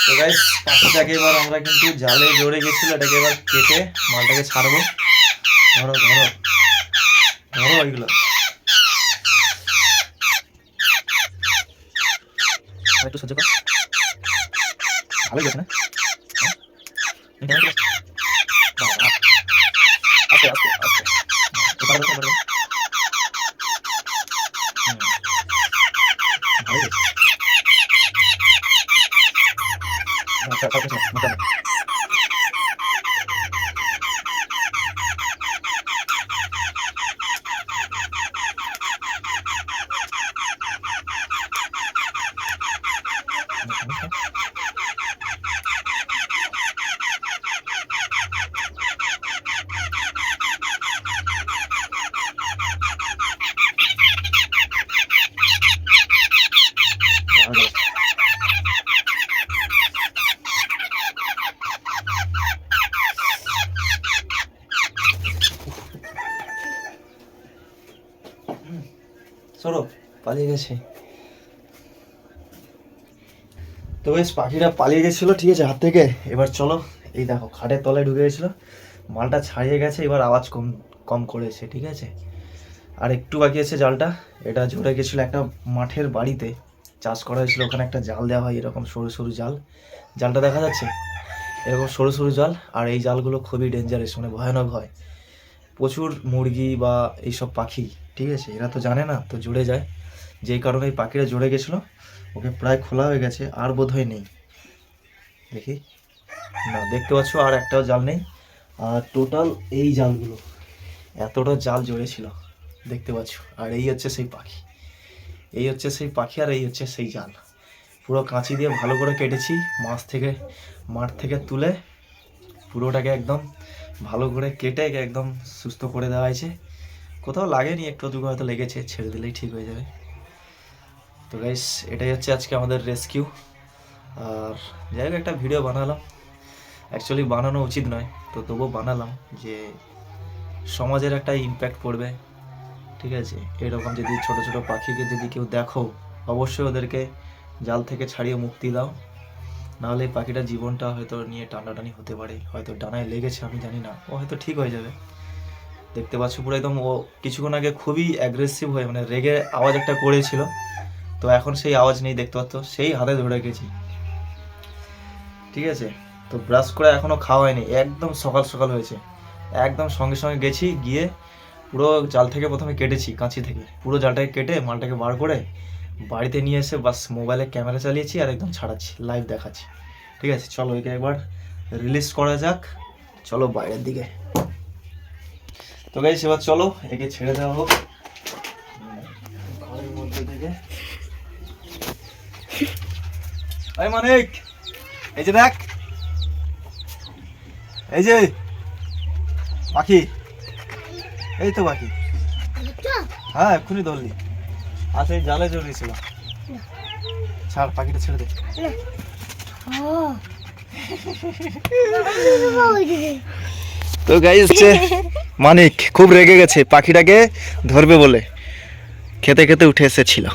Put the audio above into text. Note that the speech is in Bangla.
তো গাইস পাখিটাকে এবার আমরা কিন্তু জালে জড়ে গেছিল, এটাকে এবার কেটে মালটাকে ছাড়বো। ধরো ধরো ধরো ওইগুলো একটু সহ্য কর, ভালোই গেছে না? আস্তে আস্তে আস্তে ভালো গেছে। চলো পালিয়ে গেছে। তো বেশ পাখিটা পালিয়ে গেছিল, ঠিক আছে হাত থেকে। এবার চলো, এই দেখো খাটের তলায় ঢুকে গেছিলো, মালটা ছাড়িয়ে গেছে, এবার আওয়াজ কম কম করেছে, ঠিক আছে। আর একটু বাকি আছে জালটা, এটা ঝরে গেছিলো একটা মাঠের বাড়িতে চাষ করা হয়েছিল, ওখানে একটা জাল দেওয়া হয় এরকম সরু সরু জাল, জালটা দেখা যাচ্ছে এরকম সরু সরু জাল। আর এই জালগুলো খুবই ডেঞ্জারাস, মানে ভয়ানক হয়। প্রচুর মুরগি বা এইসব পাখি, ঠিক আছে, এরা তো জানে না, তো জুড়ে যায়, যেই কারণে এই পাখিটা জুড়ে গেছিলো। ওকে প্রায় খোলা হয়ে গেছে, আর বোধহয় নেই, দেখি না, দেখতে পাচ্ছ আর একটাও জাল নেই। আর টোটাল এই জালগুলো এতটা জাল জড়েছিল, দেখতে পাচ্ছ। আর এই হচ্ছে সেই পাখি, এই হচ্ছে সেই পাখি, আর এই হচ্ছে সেই জাল। পুরো কাঁচি দিয়ে ভালো করে কেটেছি, মাঠ থেকে তুলে পুরোটাকে একদম ভালো করে কেটে একদম সুস্থ করে দেওয়া হয়েছে। কোথাও লাগেনি, একটু দুটো হয়তো লেগেছে, ছেড়ে দিলেই ঠিক হয়ে যাবে। তো গাইস এটাই হচ্ছে আজকে আমাদের রেস্কিউ। আর যাই হোক, একটা ভিডিও বানালাম, অ্যাকচুয়ালি বানানো উচিত নয়, তো তবুও বানালাম, যে সমাজের একটা ইম্প্যাক্ট পড়বে, ঠিক আছে। এরকম যদি ছোট ছোট পাখিকে যদি কেউ দেখো, অবশ্যই ওদেরকে জাল থেকে ছাড়িয়ে মুক্তি দাও, নাহলে এই পাখিটার জীবনটা হয়তো নিয়ে টানাটানি হতে পারে। হয়তো ডানায় লেগেছে, আমি জানি না, ও হয়তো ঠিক হয়ে যাবে। দেখতে পাচ্ছ পুরো একদম, ও কিছুক্ষণ আগে খুবই অ্যাগ্রেসিভ হয়ে, মানে রেগে আওয়াজ একটা করেছিল, তো এখন সেই আওয়াজ নেই, দেখতে পাচ্ছ, সেই হাতে ধরে গেছি, ঠিক আছে। তো ব্রাশ করে এখনও খাওয়া হয়নি, একদম সকাল সকাল হয়েছে, একদম সঙ্গে সঙ্গে গেছি, গিয়ে পুরো জাল থেকে প্রথমে কেটেছি, কাঁচি থেকে পুরো জালটাকে কেটে মালটাকে বার করে বাড়িতে নিয়ে এসে বাস মোবাইলে ক্যামেরা চালিয়েছি আর একদম ছাড়াচ্ছি, লাইভ দেখাচ্ছি, ঠিক আছে। চলো একে একবার রিলিজ করা যাক, চলো বাইরের দিকে। তো গাইস এবার চলো একে ছেড়ে দেওয়া হোক ঘরের মধ্যে থেকে। এই মানিক, এই যে দেখ, এই যে পাখি, এই তো পাখি, হ্যাঁ এক্ষুনি ধরলি, আর সেই জালে জড়িয়েছিল। ছাড়, পাখিটা ছেড়ে দে। তো গাইস মানিক খুব রেগে গেছে, পাখিটাকে ধরবে বলে খেতে খেতে উঠে এসেছিল।